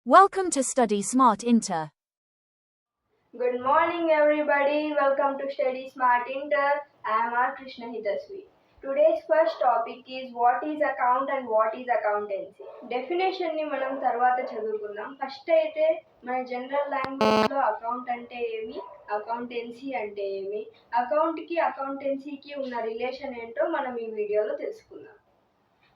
Welcome to Study Smart Inter. Good morning everybody. Welcome to Study Smart Inter. I am R. Krishna Hidasvi. Today's first topic is what is account and what is accountancy. Definition ni మనం తర్వాత చదువుకుందాం. First అయితే మన general language లో account అంటే ఏమి, accountancy అంటే ఏమి, అకౌంట్ కి అకౌంటెన్సీకి ఉన్న రిలేషన్ ఏంటో మనం ఈ వీడియోలో తెలుసుకుందాం.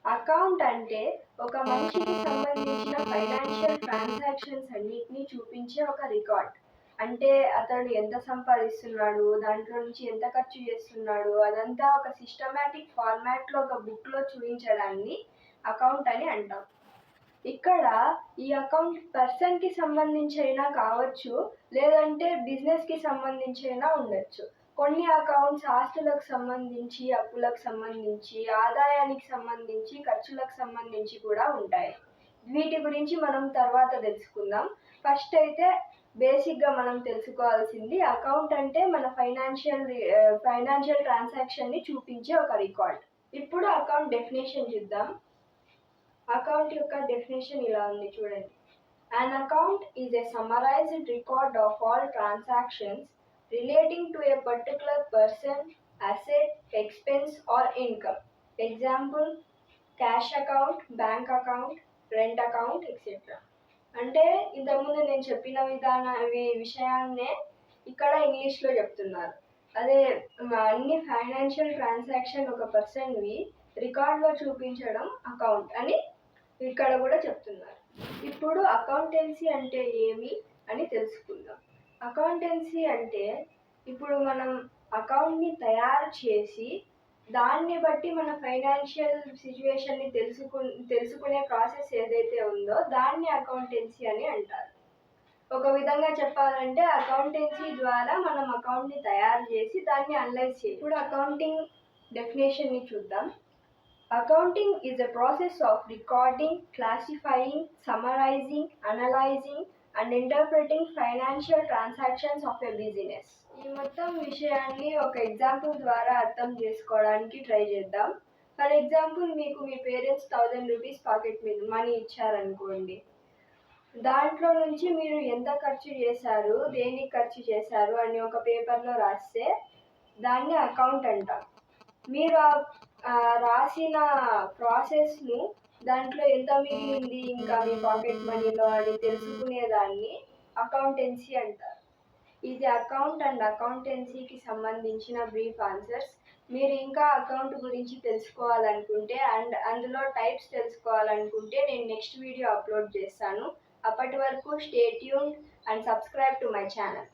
అకౌంట్ అంటే ఒక మనిషికి సంబంధించిన ఫైనాన్షియల్ ట్రాన్సాక్షన్స్ అన్నిటినీ చూపించే ఒక రికార్డ్. అంటే అతడు ఎంత సంపాదిస్తున్నాడు, దాంట్లో నుంచి ఎంత ఖర్చు చేస్తున్నాడు, అదంతా ఒక సిస్టమాటిక్ ఫార్మాట్లో ఒక బుక్లో చూపించడాన్ని అకౌంట్ అని అంటాం. ఇక్కడ ఈ అకౌంట్ పర్సన్కి సంబంధించి అయినా కావచ్చు, లేదంటే బిజినెస్కి సంబంధించి అయినా ఉండొచ్చు. కొన్ని అకౌంట్స్ ఆస్తులకు సంబంధించి, అప్పులకు సంబంధించి, ఆదాయానికి సంబంధించి, ఖర్చులకు సంబంధించి కూడా ఉంటాయి. వీటి గురించి మనం తర్వాత తెలుసుకుందాం. ఫస్ట్ అయితే బేసిక్గా మనం తెలుసుకోవాల్సింది అకౌంట్ అంటే మన ఫైనాన్షియల్ ట్రాన్సాక్షన్ని చూపించే ఒక రికార్డ్. ఇప్పుడు అకౌంట్ డెఫినేషన్ చూద్దాం. అకౌంట్ యొక్క డెఫినేషన్ ఇలా ఉంది చూడండి. An account is a summarized record of all transactions relating to a particular person, asset, expense or income. Example, cash account, bank account, rent account, etc. అంటే ఇంతకుముందు నేను చెప్పిన విషయాన్నే ఇక్కడ ఇంగ్లీష్లో చెప్తున్నారు. అదే అన్ని ఫైనాన్షియల్ ట్రాన్సాక్షన్ ఒక పర్సన్వి రికార్డ్లో చూపించడం అకౌంట్ అని ఇక్కడ కూడా చెప్తున్నారు. ఇప్పుడు అకౌంటెన్సీ అంటే ఏమి అని తెలుసుకుందాం. అకౌంటెన్సీ అంటే ఇప్పుడు మనం అకౌంట్ని తయారు చేసి దాన్ని బట్టి మన ఫైనాన్షియల్ సిచ్యువేషన్ని తెలుసుకునే ప్రాసెస్ ఏదైతే ఉందో దాన్ని అకౌంటెన్సీ అని అంటారు. ఒక విధంగా చెప్పాలంటే అకౌంటెన్సీ ద్వారా మనం అకౌంట్ని తయారు చేసి దాన్ని అనలైజ్ చేయాలి. ఇప్పుడు అకౌంటింగ్ డెఫినేషన్ని చూద్దాం. Accounting is a process of recording, classifying, summarizing, analyzing and interpreting financial transactions of a business. ఈ మొత్తం విషయాన్ని ఒక ఎగ్జాంపుల్ ద్వారా అర్థం చేసుకోవడానికి ట్రై చేద్దాం. ఫర్ ఎగ్జాంపుల్, మీకు మీ పేరెంట్స్ 1000 రూపీస్ పాకెట్ మనీ ఇచ్చారనుకోండి. దాంట్లో నుంచి మీరు ఎంత ఖర్చు చేశారు, దేనికి ఖర్చు చేశారు అని ఒక పేపర్లో రాస్తే దాన్ని అకౌంట్ అంటాం. మీరు రాసిన ప్రాసెస్ను దాంట్లో ఎంత మిగిలింది ఇంకా మీ పాకెట్ మనీలో అని తెలుసుకునేదాన్ని అకౌంటెన్సీ అంటారు. ఇది అకౌంట్ అండ్ అకౌంటెన్సీకి సంబంధించిన బ్రీఫ్ ఆన్సర్స్. మీరు ఇంకా అకౌంట్ గురించి తెలుసుకోవాలనుకుంటే అండ్ అందులో టైప్స్ తెలుసుకోవాలనుకుంటే నేను నెక్స్ట్ వీడియో అప్లోడ్ చేస్తాను. అప్పటి వరకు stay tuned and subscribe to my channel.